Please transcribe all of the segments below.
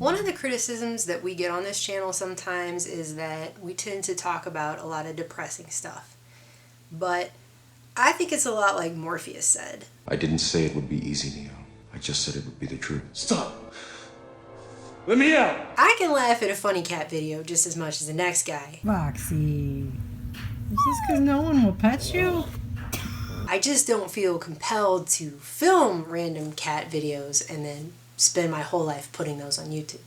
One of the criticisms that we get on this channel sometimes is that we tend to talk about a lot of depressing stuff. But I think it's a lot like Morpheus said. I didn't say it would be easy, Neo. I just said it would be the truth. Stop! Let me out! I can laugh at a funny cat video just as much as the next guy. Foxy, is this because no one will pet you? I just don't feel compelled to film random cat videos and then spend my whole life putting those on YouTube.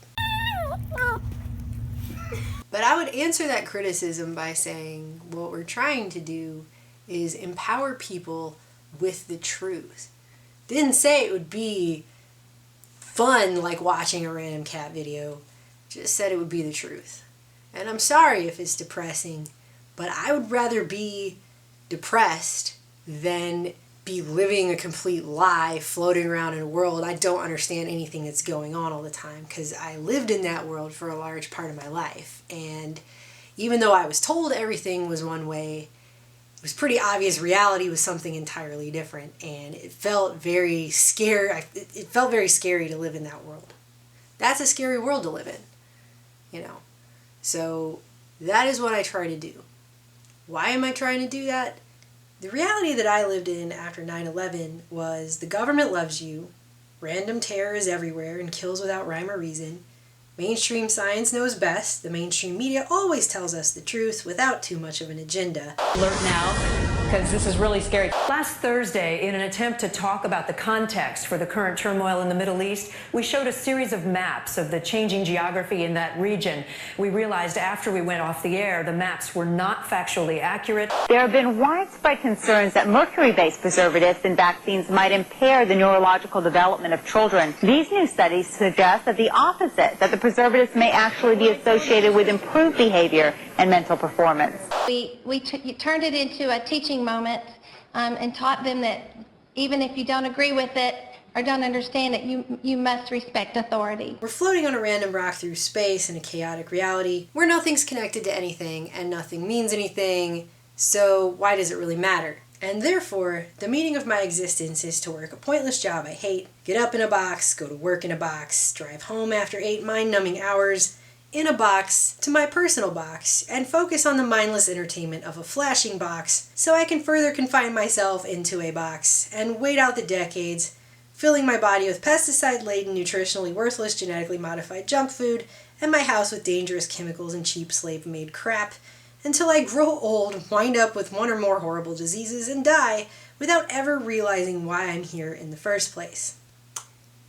But I would answer that criticism by saying what we're trying to do is empower people with the truth. Didn't say it would be fun like watching a random cat video, just said it would be the truth. And I'm sorry if it's depressing, but I would rather be depressed than be living a complete lie, floating around in a world I don't understand anything that's going on all the time, because I lived in that world for a large part of my life. And even though I was told everything was one way, it was pretty obvious reality was something entirely different, and it felt very scary. It felt very scary to live in that world. That's a scary world to live in, you know. So that is what I try to do. Why am I trying to do that? The reality that I lived in after 9/11 was the government loves you, random terror is everywhere and kills without rhyme or reason, mainstream science knows best, the mainstream media always tells us the truth without too much of an agenda. Alert now, because this is really scary. Last Thursday, in an attempt to talk about the context for the current turmoil in the Middle East, we showed a series of maps of the changing geography in that region. We realized after we went off the air, the maps were not factually accurate. There have been widespread concerns that mercury-based preservatives in vaccines might impair the neurological development of children. These new studies suggest that the opposite, that the preservatives may actually be associated with improved behavior and mental performance. We turned it into a teaching moment and taught them that even if you don't agree with it or don't understand it, you must respect authority. We're floating on a random rock through space in a chaotic reality where nothing's connected to anything and nothing means anything, so why does it really matter? And therefore, the meaning of my existence is to work a pointless job I hate, get up in a box, go to work in a box, drive home after 8 mind-numbing hours in a box to my personal box, and focus on the mindless entertainment of a flashing box so I can further confine myself into a box and wait out the decades, filling my body with pesticide-laden, nutritionally worthless, genetically modified junk food, and my house with dangerous chemicals and cheap slave-made crap, until I grow old, wind up with one or more horrible diseases, and die without ever realizing why I'm here in the first place.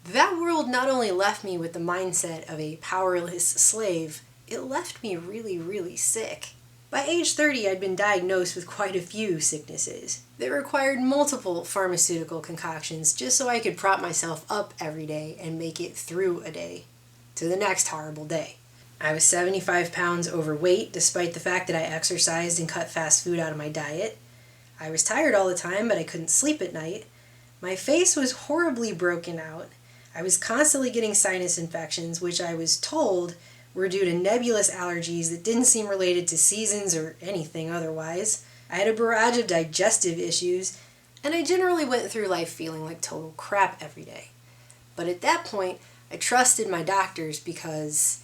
That world not only left me with the mindset of a powerless slave, it left me really, really sick. By age 30, I'd been diagnosed with quite a few sicknesses that required multiple pharmaceutical concoctions just so I could prop myself up every day and make it through a day to the next horrible day. I was 75 pounds overweight despite the fact that I exercised and cut fast food out of my diet. I was tired all the time, but I couldn't sleep at night. My face was horribly broken out. I was constantly getting sinus infections, which I was told were due to nebulous allergies that didn't seem related to seasons or anything otherwise. I had a barrage of digestive issues, and I generally went through life feeling like total crap every day. But at that point, I trusted my doctors because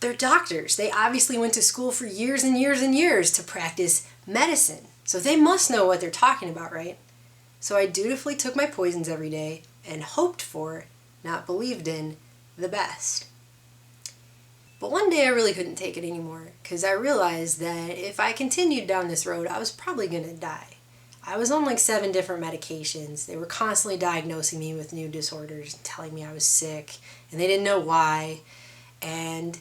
they're doctors. They obviously went to school for years and years and years to practice medicine. So they must know what they're talking about, right? So I dutifully took my poisons every day and hoped for, not believed in, the best. But one day I really couldn't take it anymore, because I realized that if I continued down this road, I was probably going to die. I was on like 7 different medications. They were constantly diagnosing me with new disorders and telling me I was sick, and they didn't know why. And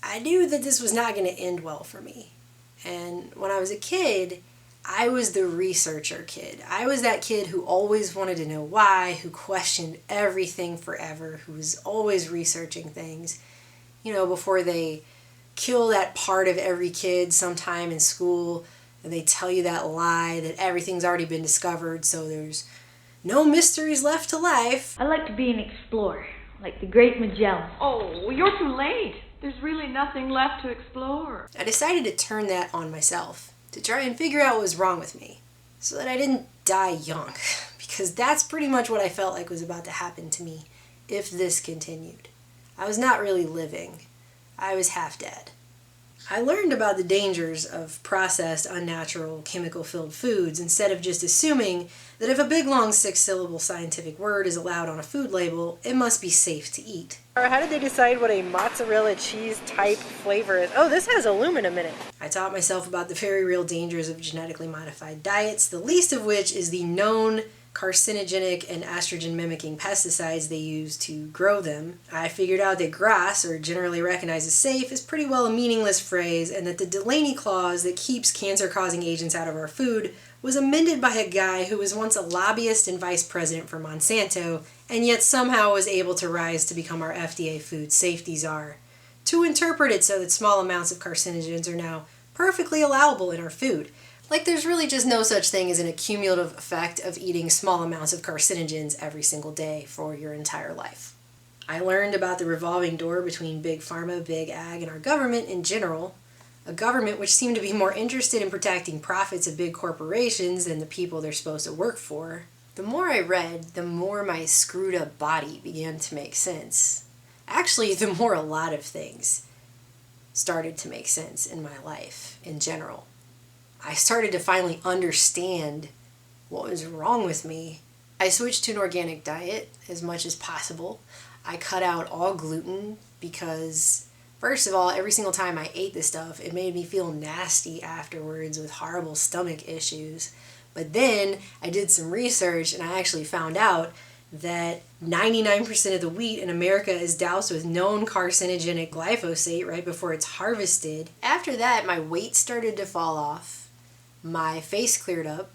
I knew that this was not going to end well for me. And when I was a kid, I was the researcher kid. I was that kid who always wanted to know why, who questioned everything forever, who was always researching things. You know, before they kill that part of every kid sometime in school, and they tell you that lie that everything's already been discovered, so there's no mysteries left to life. I like to be an explorer, like the great Magellan. Oh, well, you're too late. There's really nothing left to explore. I decided to turn that on myself, to try and figure out what was wrong with me, so that I didn't die young, because that's pretty much what I felt like was about to happen to me if this continued. I was not really living. I was half dead. I learned about the dangers of processed, unnatural, chemical-filled foods instead of just assuming that if a big, long, 6-syllable scientific word is allowed on a food label, it must be safe to eat. How did they decide what a mozzarella cheese type flavor is? Oh, this has aluminum in it. I taught myself about the very real dangers of genetically modified diets, the least of which is the known carcinogenic and estrogen-mimicking pesticides they use to grow them. I figured out that GRAS, or generally recognized as safe, is pretty well a meaningless phrase, and that the Delaney clause that keeps cancer-causing agents out of our food was amended by a guy who was once a lobbyist and vice president for Monsanto, and yet somehow was able to rise to become our FDA food safety czar, to interpret it so that small amounts of carcinogens are now perfectly allowable in our food. Like there's really just no such thing as an accumulative effect of eating small amounts of carcinogens every single day for your entire life. I learned about the revolving door between big pharma, big ag, and our government in general, a government which seemed to be more interested in protecting profits of big corporations than the people they're supposed to work for. The more I read, the more my screwed up body began to make sense. Actually, the more a lot of things started to make sense in my life in general. I started to finally understand what was wrong with me. I switched to an organic diet as much as possible. I cut out all gluten because, first of all, every single time I ate this stuff, it made me feel nasty afterwards with horrible stomach issues. But then I did some research and I actually found out that 99% of the wheat in America is doused with known carcinogenic glyphosate right before it's harvested. After that, my weight started to fall off. My face cleared up.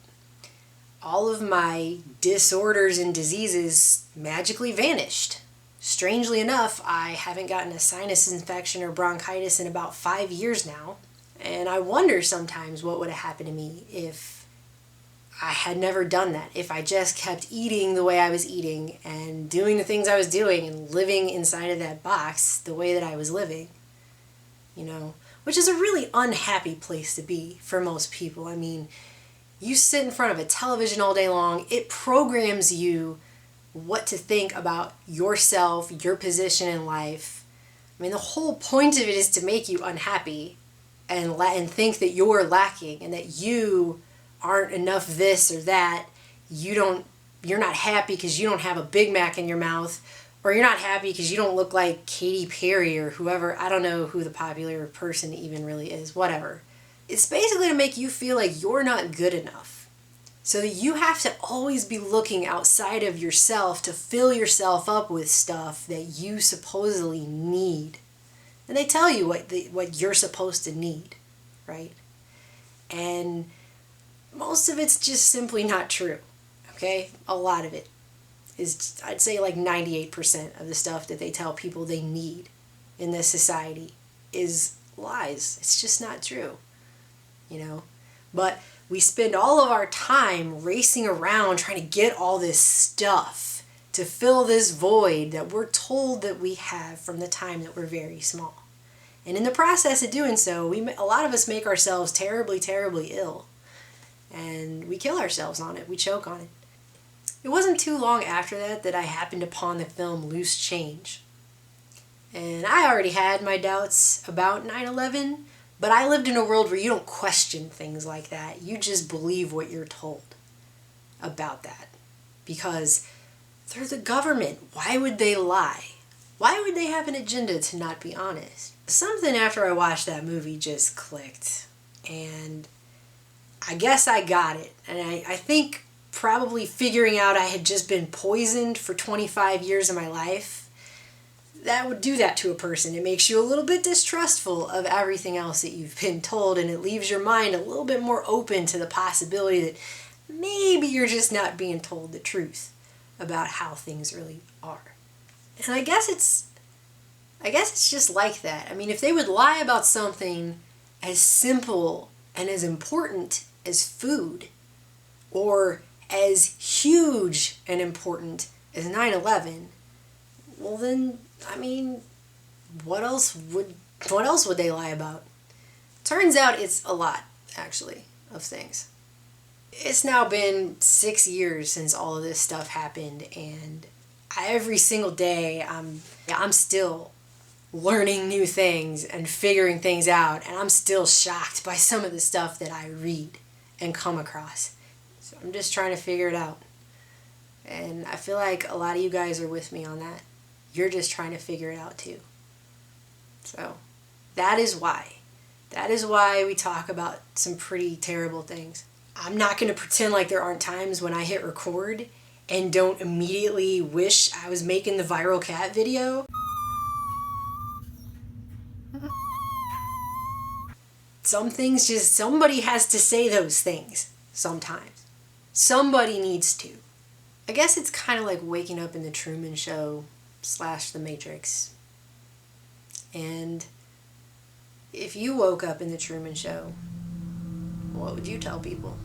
All of my disorders and diseases magically vanished. Strangely enough, I haven't gotten a sinus infection or bronchitis in about 5 years now. And I wonder sometimes what would have happened to me if I had never done that. If I just kept eating the way I was eating and doing the things I was doing and living inside of that box the way that I was living. You know, which is a really unhappy place to be for most people. I mean, you sit in front of a television all day long, it programs you what to think about yourself, your position in life. I mean, the whole point of it is to make you unhappy and think that you're lacking and that you aren't enough this or that. You're not happy because you don't have a Big Mac in your mouth, or you're not happy because you don't look like Katy Perry or whoever. I don't know who the popular person even really is, whatever. It's basically to make you feel like you're not good enough. So that you have to always be looking outside of yourself to fill yourself up with stuff that you supposedly need. And they tell you what you're supposed to need, right? And most of it's just simply not true, okay? A lot of it is, I'd say like 98% of the stuff that they tell people they need in this society is lies. It's just not true, you know? But we spend all of our time racing around trying to get all this stuff to fill this void that we're told that we have from the time that we're very small. And in the process of doing so, a lot of us make ourselves terribly, terribly ill. And we kill ourselves on it. We choke on it. It wasn't too long after that I happened upon the film Loose Change. And I already had my doubts about 9/11, but I lived in a world where you don't question things like that. You just believe what you're told about that. Because they're the government. Why would they lie? Why would they have an agenda to not be honest? Something after I watched that movie just clicked. And I guess I got it. And I think probably figuring out I had just been poisoned for 25 years of my life, that would do that to a person. It makes you a little bit distrustful of everything else that you've been told, and it leaves your mind a little bit more open to the possibility that maybe you're just not being told the truth about how things really are. And I guess it's just like that. I mean, if they would lie about something as simple and as important as food, or as huge and important as 9/11, well then, I mean, what else would they lie about? Turns out it's a lot, actually, of things. It's now been 6 years since all of this stuff happened, and every single day I'm still learning new things and figuring things out, and I'm still shocked by some of the stuff that I read and come across. So I'm just trying to figure it out. And I feel like a lot of you guys are with me on that. You're just trying to figure it out too. So that is why. That is why we talk about some pretty terrible things. I'm not going to pretend like there aren't times when I hit record and don't immediately wish I was making the viral cat video. Some things just, somebody has to say those things sometimes. Somebody needs to. I guess it's kind of like waking up in the Truman Show / The Matrix. And if you woke up in the Truman Show, what would you tell people?